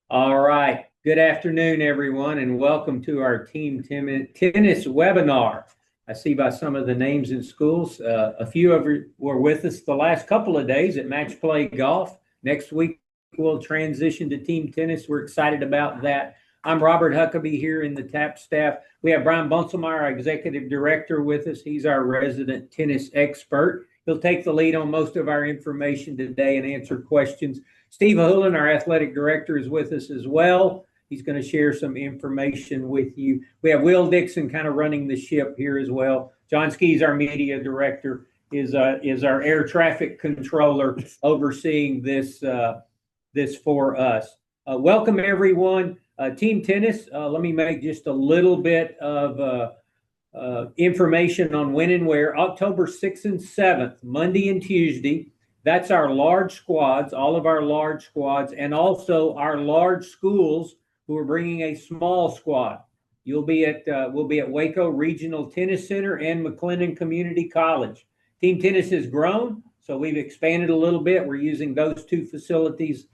All right. Good afternoon, everyone, and welcome to our tennis webinar. I see by some of the names in schools, a few of you were with us the last couple of days at Match Play Golf. Next week, we'll transition to team tennis. We're excited about that. I'm Robert Huckabee here in the TAP staff. We have Brian Bunselmeyer, our executive director, with us. He's our resident tennis expert. He'll take the lead on most of our information today and answer questions. Steve Hulin, our athletic director, is with us as well. He's going to share some information with you. We have Will Dixon kind of running the ship here as well. John Skees, our media director, is our air traffic controller overseeing this for us. Welcome, everyone. Team tennis, let me make just a little bit of information on when and where. October 6th and 7th, Monday and Tuesday. That's our large squads, all of our large squads, and also our large schools who are bringing a small squad. We'll be at Waco Regional Tennis Center and McLennan Community College. Team tennis has grown, so we've expanded a little bit. We're using those two facilities.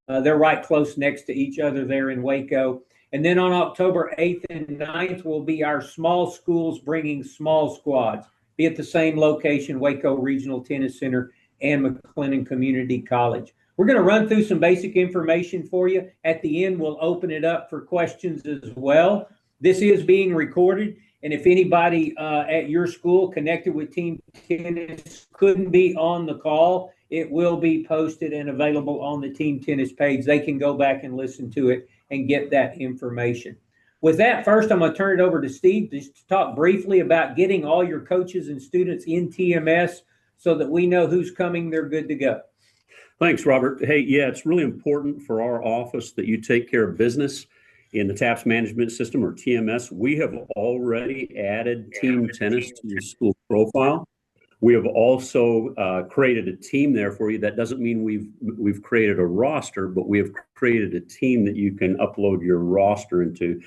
They're right close next to each other there in Waco. And then on October 8th and 9th will be our small schools bringing small squads, be at the same location, Waco Regional Tennis Center and McLennan Community College. We're going to run through some basic information for you. At the end, we'll open it up for questions as well. This is being recorded, and if anybody at your school connected with Team Tennis couldn't be on the call, it will be posted and available on the Team Tennis page. They can go back and listen to it and get that information. With that, first, I'm going to turn it over to Steve just to talk briefly about getting all your coaches and students in TMS so that we know who's coming, they're good to go. Thanks, Robert. Hey, yeah, it's really important for our office that you take care of business in the TAPS management system, or TMS. We have already added team tennis to your school profile. We have also created a team there for you. That doesn't mean we've created a roster, but we have created a team that you can upload your roster into.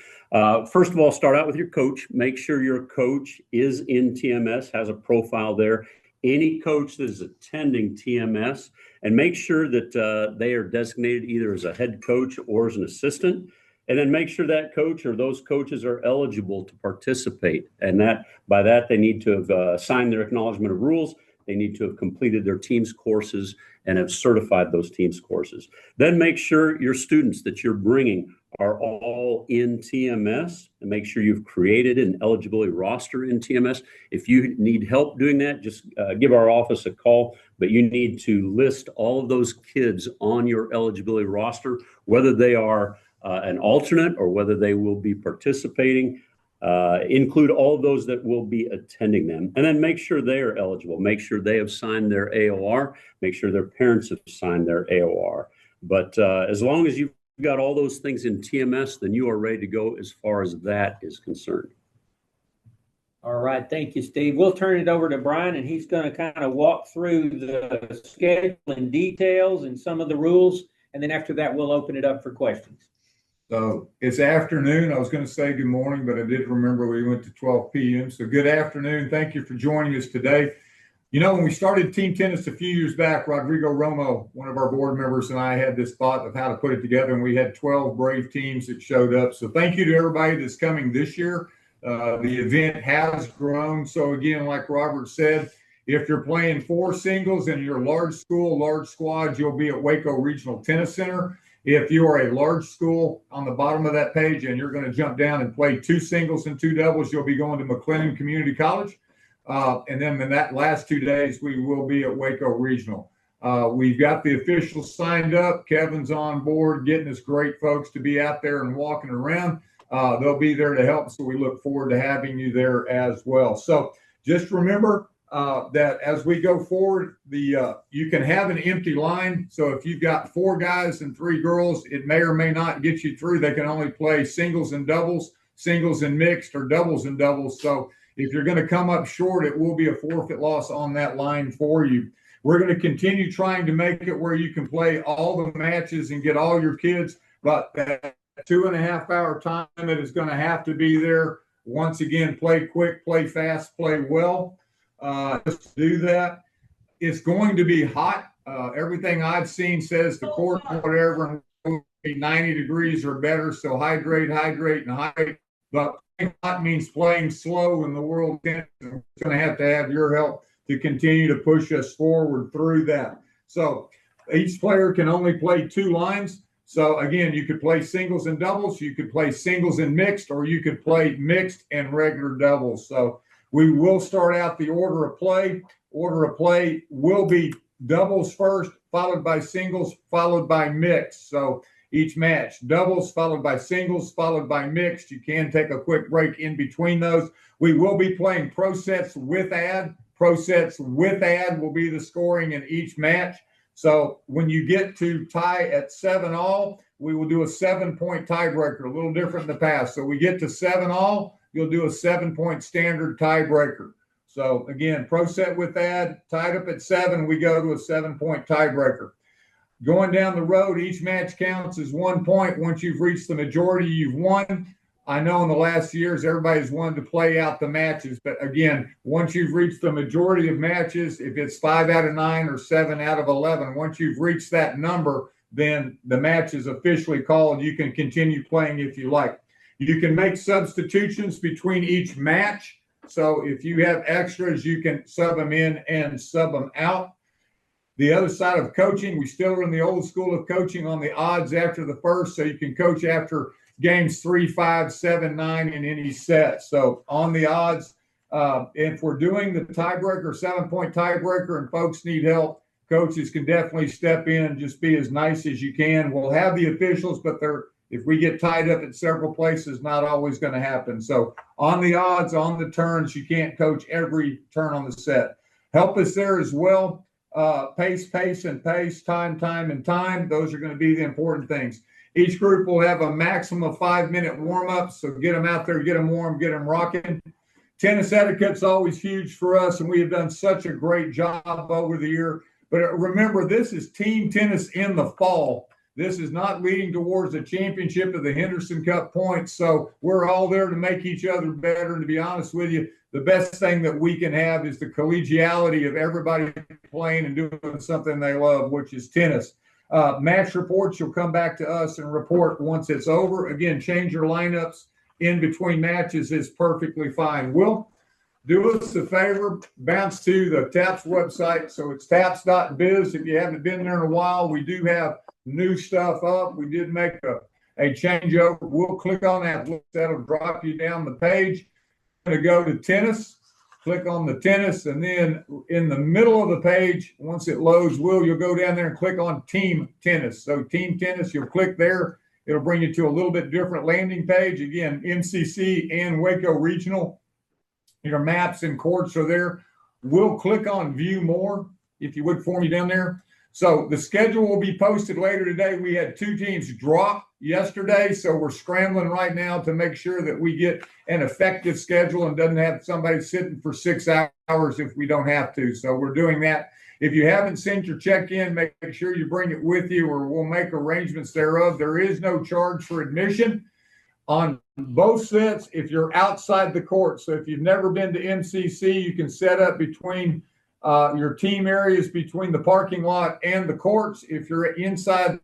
First of all, start out with your coach. Make sure your coach is in TMS, has a profile there. Any coach that is attending TMS, and make sure that they are designated either as a head coach or as an assistant, and then make sure that coach or those coaches are eligible to participate. And by that, they need to have signed their acknowledgement of rules. They need to have completed their team's courses and have certified those team's courses. Then make sure your students that you're bringing are all in TMS, and make sure you've created an eligibility roster in TMS. If you need help doing that, just give our office a call, but you need to list all of those kids on your eligibility roster, whether they are an alternate or whether they will be participating. Include all of those that will be attending them, and then make sure they are eligible. Make sure they have signed their AOR. Make sure their parents have signed their AOR. But as long as you've got all those things in TMS, then you are ready to go as far as that is concerned. All right. Thank you, Steve. We'll turn it over to Brian, and he's going to kind of walk through the schedule and details and some of the rules. And then after that, we'll open it up for questions. So it's afternoon. I was going to say good morning, but I did remember we went to 12 p.m. So good afternoon. Thank you for joining us today. You know, when we started team tennis a few years back, Rodrigo Romo, one of our board members, and I had this thought of how to put it together, and we had 12 brave teams that showed up. So thank you to everybody that's coming this year. The event has grown. So again, like Robert said, if you're playing 4 singles in your large school, large squads, you'll be at Waco Regional Tennis Center. If you are a large school, on the bottom of that page, and you're going to jump down and play 2 singles and 2 doubles, you'll be going to McLennan Community College. And then in that last 2 days, we will be at Waco Regional. We've got the officials signed up. Kevin's on board, getting us great folks to be out there and walking around. They'll be there to help, so we look forward to having you there as well. So just remember that as we go forward, you can have an empty line. So if you've got 4 guys and 3 girls, it may or may not get you through. They can only play singles and doubles, singles and mixed, or doubles and doubles. So if you're going to come up short, it will be a forfeit loss on that line for you. We're going to continue trying to make it where you can play all the matches and get all your kids, but that 2.5-hour time that is going to have to be there. Once again, play quick, play fast, play well. Just do that. It's going to be hot. Everything I've seen says the court, whatever, 90 degrees or better. So hydrate, and hydrate. But playing hot means playing slow in the world tennis. We're going to have your help to continue to push us forward through that. So each player can only play 2 lines. So again, you could play singles and doubles, you could play singles and mixed, or you could play mixed and regular doubles. So we will start out the order of play. Order of play will be doubles first, followed by singles, followed by mixed. So each match, doubles followed by singles, followed by mixed. You can take a quick break in between those. We will be playing pro sets with add. Pro sets with add will be the scoring in each match. So when you get to tie at 7-all, we will do a 7-point tiebreaker, a little different in the past. So we get to 7-all, you'll do a 7-point standard tiebreaker. So again, pro set with add, tied up at 7, we go to a 7-point tiebreaker. Going down the road, each match counts as 1 point. Once you've reached the majority, you've won. I know in the last years, everybody's wanted to play out the matches. But again, once you've reached the majority of matches, if it's 5 out of 9 or 7 out of 11, once you've reached that number, then the match is officially called. You can continue playing if you like. You can make substitutions between each match. So if you have extras, you can sub them in and sub them out. The other side of coaching, we still are in the old school of coaching on the odds after the first. So you can coach after games 3, 5, 7, 9 in any set. So on the odds, if we're doing the tiebreaker, 7-point tiebreaker, and folks need help, coaches can definitely step in, just be as nice as you can. We'll have the officials, but if we get tied up at several places, not always going to happen. So on the odds, on the turns, you can't coach every turn on the set. Help us there as well. Pace, and pace, time, and time. Those are going to be the important things. Each group will have a maximum of 5-minute warm-up, so get them out there, get them warm, get them rocking. Tennis etiquette's always huge for us, and we have done such a great job over the year. But remember, this is team tennis in the fall. This is not leading towards the championship of the Henderson Cup points, so we're all there to make each other better. And to be honest with you, the best thing that we can have is the collegiality of everybody playing and doing something they love, which is tennis. Match reports, you'll come back to us and report once it's over. Again, change your lineups in between matches is perfectly fine. Will, do us a favor, bounce to the TAPS website. So it's taps.biz. If you haven't been there in a while, we do have new stuff up. We did make a changeover. We'll click on that. That'll drop you down the page. I'm going to go to tennis. Click on the tennis, and then in the middle of the page, once it loads, you'll go down there and click on team tennis. So team tennis, you'll click there. It'll bring you to a little bit different landing page. Again, MCC and Waco Regional. Your maps and courts are there. We'll click on view more, if you would, for me down there. So the schedule will be posted later today. We had 2 teams drop yesterday, so we're scrambling right now to make sure that we get an effective schedule and doesn't have somebody sitting for 6 hours if we don't have to. So we're doing that. If you haven't sent your check-in, make sure you bring it with you, or we'll make arrangements thereof. There is no charge for admission on both sets if you're outside the court. So if you've never been to MCC, you can set up between your team areas between the parking lot and the courts. If you're inside,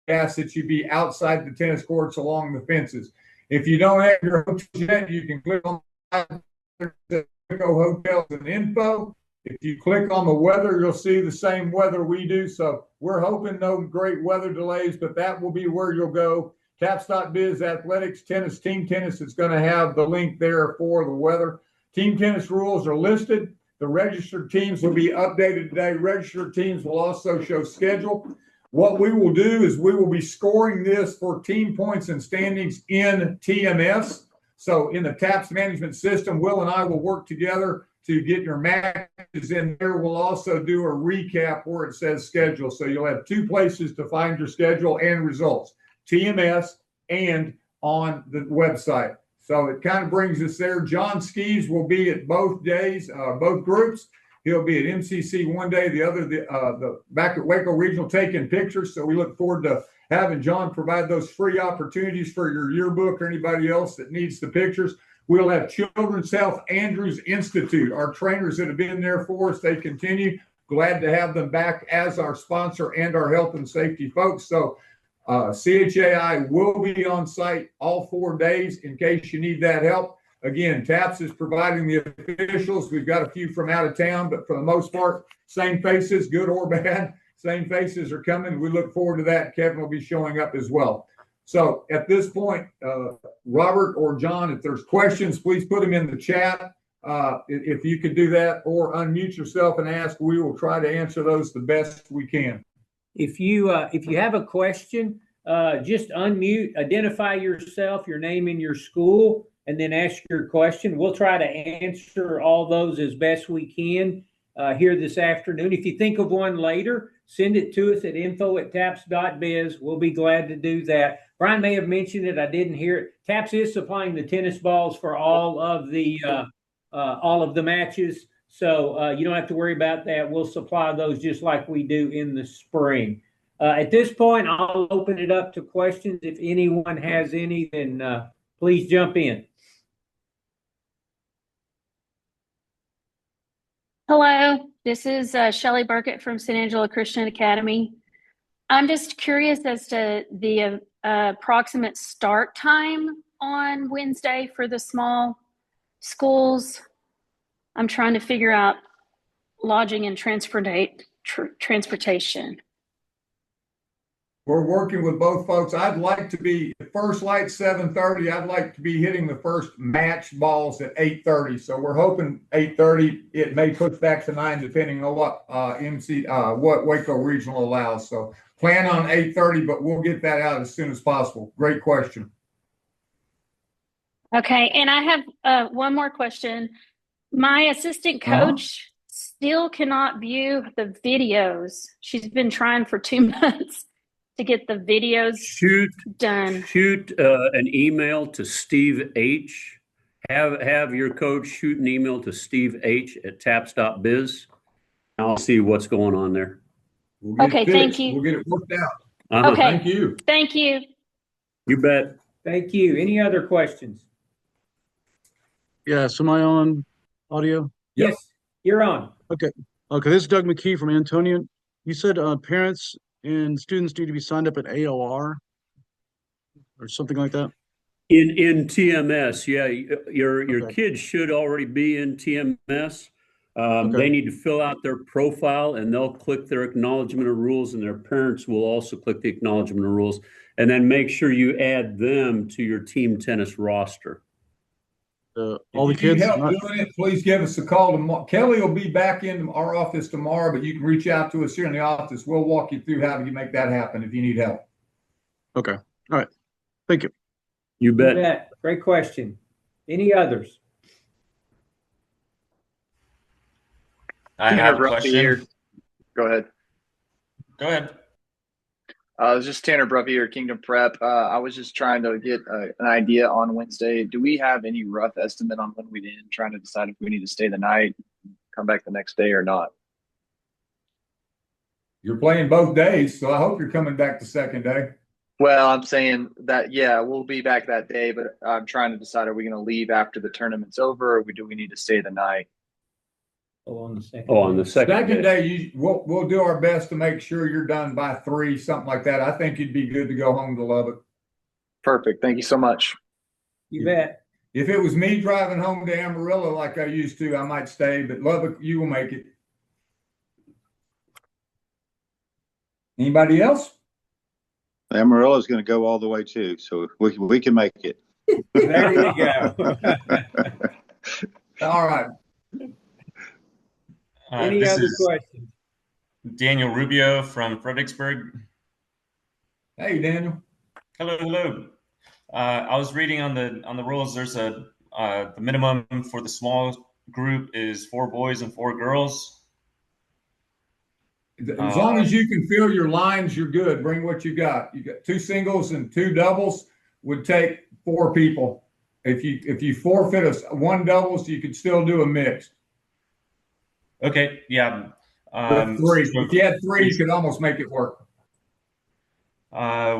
ask that you be outside the tennis courts along the fences. If you don't have your hotel yet, you can click on hotels and info. If you click on the weather, you'll see the same weather we do. So we're hoping no great weather delays, but that will be where you'll go. Taps.biz athletics, tennis, team tennis. It's going to have the link there for the weather. Team tennis rules are listed. The registered teams will be updated today. Registered teams will also show schedule. What we will do is we will be scoring this for team points and standings in TMS. So in the TAPS management system, Will and I will work together to get your matches in there. We'll also do a recap where it says schedule. So you'll have 2 places to find your schedule and results, TMS and on the website. So it kind of brings us there. John Skees will be at both days, both groups. He'll be at MCC one day, the other the back at Waco Regional taking pictures. So we look forward to having John provide those free opportunities for your yearbook or anybody else that needs the pictures. We'll have Children's Health Andrews Institute. Our trainers that have been there for us, they continue. Glad to have them back as our sponsor and our health and safety folks. So CHAI will be on site all 4 days in case you need that help. Again, TAPS is providing the officials. We've got a few from out of town, but for the most part, same faces, good or bad, same faces are coming. We look forward to that. Kevin will be showing up as well. So at this point, Robert or John, if there's questions, please put them in the chat. If you could do that, or unmute yourself and ask, we will try to answer those the best we can. If you have a question, just unmute, identify yourself, your name and your school, and then ask your question. We'll try to answer all those as best we can here this afternoon. If you think of one later, send it to us at info@taps.biz. We'll be glad to do that. Brian may have mentioned it. I didn't hear it. TAPS is supplying the tennis balls for all of the matches. So you don't have to worry about that. We'll supply those just like we do in the spring. At this point, I'll open it up to questions. If anyone has any, then please jump in. Hello, this is Shelley Burkett from St. Angela Christian Academy. I'm just curious as to the approximate start time on Wednesday for the small schools. I'm trying to figure out lodging and transportation. We're working with both folks. I'd like to be first light 7:30. I'd like to be hitting the first match balls at 8:30. So we're hoping 8:30. It may push back to 9 depending on what what Waco Regional allows. So plan on 8:30, but we'll get that out as soon as possible. Great question. Okay, and I have one more question. My assistant coach still cannot view the videos. She's been trying for 2 months to get the videos done. Shoot an email to Steve H. Have your coach shoot an email to Steve H. at taps.biz. I'll see what's going on there. Okay, thank you. We'll get it worked out. Okay. Thank you. Thank you. You bet. Thank you. Any other questions? Yes, am I on audio? Yes, you're on. Okay, this is Doug McKee from Antonian. You said parents and students need to be signed up at AOR or something like that? In TMS, yeah, your Okay. kids should already be in TMS. Okay. They need to fill out their profile and they'll click their acknowledgement of rules, and their parents will also click the acknowledgement of rules, and then make sure you add them to your team tennis roster. All the If you kids. need help doing it, please give us a call tomorrow. Kelly will be back in our office tomorrow, but you can reach out to us here in the office. We'll walk you through how to make that happen if you need help. Okay. All right. Thank you. You You bet. bet. Great question. Any others? I have a question. Go ahead. Go ahead. It's just Tanner Bruffy here, Kingdom Prep. I was just trying to get an idea on Wednesday. Do we have any rough estimate on when we'd end, trying to decide if we need to stay the night, come back the next day or not? You're playing both days, so I hope you're coming back the second day. Well, I'm saying that, yeah, we'll be back that day, but I'm trying to decide, are we going to leave after the tournament's over, or do we need to stay the night? On the second. Oh, on the second Day, we'll do our best to make sure you're done by 3, something like that. I think you'd be good to go home to Lubbock. Perfect. Thank you so much. You bet. If it was me driving home to Amarillo like I used to, I might stay, but Lubbock, you will make it. Anybody else? Amarillo is going to go all the way too, so we can make it. There you go. All right. Any This other is questions? Daniel Rubio from Fredericksburg. Hey, Daniel. Hello. I was reading on the rules. There's the minimum for the small group is 4 boys and 4 girls. As long as you can fill your lines, you're good. Bring what you got. You got 2 singles and 2 doubles would take 4 people. If you forfeit 1 doubles, you could still do a mix. Okay, yeah. 3. If you had 3, you could almost make it work.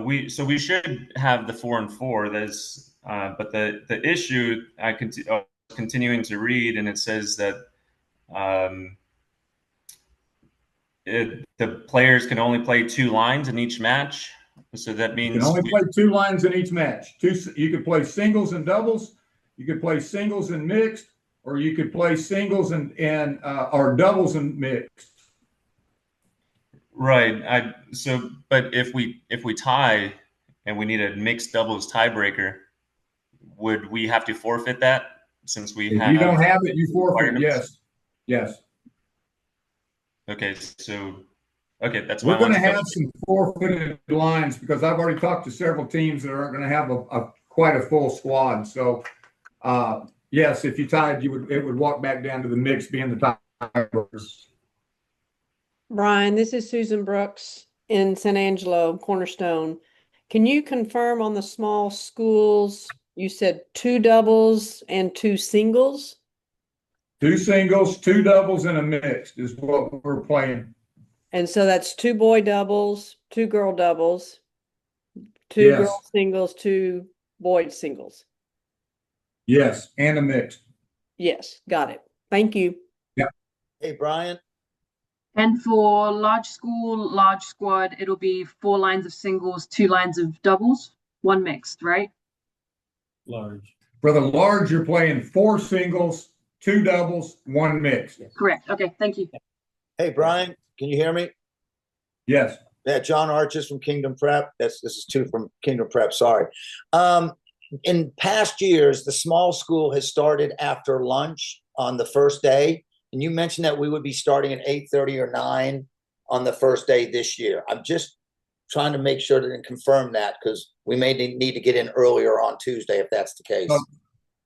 We should have the 4 and 4. There's but the issue I was continuing to read, and it says that the players can only play 2 lines in each match. So that You means can only play 2 lines in each match. You could play singles and doubles. You could play singles and mixed, or you could play singles and or doubles and mixed. right. But if we tie and we need a mixed doubles tiebreaker, would we have to forfeit that since we If have? you don't have it, you forfeit. requirements? Yes. Okay, that's We're what I going to wanted to have some forfeited lines because I've already talked to several teams that aren't going to have quite a full squad. So, yes, if you tied, it would walk back down to the mix being the tiebreakers. Brian, this is Susan Brooks in San Angelo, Cornerstone. Can you confirm on the small schools, you said 2 doubles and 2 singles? 2 singles, 2 doubles, and a mixed is what we're playing. And so that's 2 boy doubles, 2 girl doubles, 2 Yes. girl singles, 2 boy singles. Yes, and a mixed. Yes, got it. Thank you. Hey, Brian. And for large school, large squad, it'll be 4 lines of singles, 2 lines of doubles, 1 mixed, right? Large. For the large, you're playing 4 singles, 2 doubles, 1 mixed. Correct. Okay, thank you. Hey, Brian, can you hear me? Yes. Yeah, John Arches from Kingdom Prep. This is 2 from Kingdom Prep. Sorry. In past years, the small school has started after lunch on the first day. And you mentioned that we would be starting at 8:30 or 9 on the first day this year. I'm just trying to make sure and confirm that because we may need to get in earlier on Tuesday if that's the case.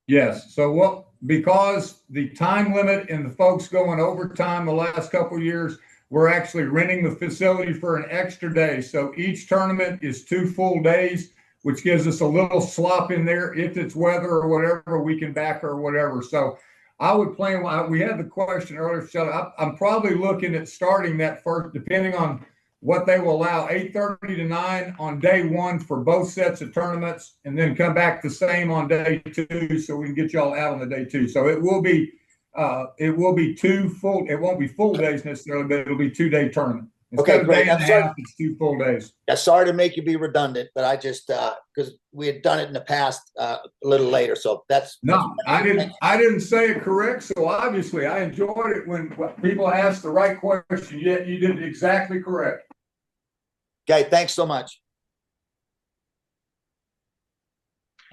Yes. So because the time limit and the folks going overtime the last couple of years, we're actually renting the facility for an extra day. So each tournament is 2 full days, which gives us a little slop in there. If it's weather or whatever, we can back or whatever. So I would plan. We had the question earlier, Shelley. I'm probably looking at starting that first, depending on what they will allow, 8:30 to 9 on day 1 for both sets of tournaments, and then come back the same on day 2, so we can get y'all out on the day 2. So it will be 2 full. It won't be full days necessarily, but it'll be 2-day tournament. Instead of great. day and a half, it's 2 full days. Yeah, sorry to make you be redundant, but I just because we had done it in the past a little later, so that's No, I didn't say it correct. So obviously, I enjoyed it when people asked the right question. Yet you did it exactly correct. okay. Thanks so much.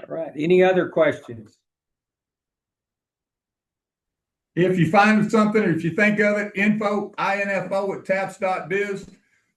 All right. Any other questions? If you find something or if you think of it, info@taps.biz.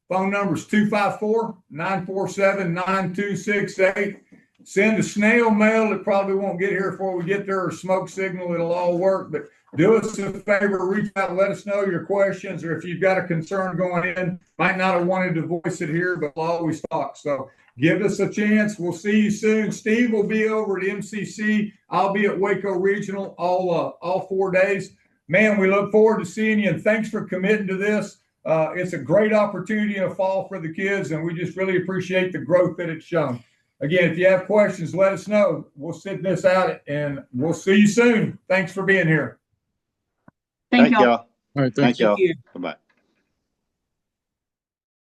Phone number is 254-947-9268. Send a snail mail. It probably won't get here before we get there, or smoke signal. It'll all work. But do us a favor, reach out and let us know your questions, or if you've got a concern going in. Might not have wanted to voice it here, but we'll always talk. So give us a chance. We'll see you soon. Steve will be over at MCC. I'll be at Waco Regional all 4 days. Man, we look forward to seeing you, and thanks for committing to this. It's a great opportunity in the fall for the kids, and we just really appreciate the growth that it's shown. Again, if you have questions, let us know. We'll sit this out, and we'll see you soon. Thanks for being here. Thank you all. y'all. All right, Thank thanks. y'all. Bye-bye.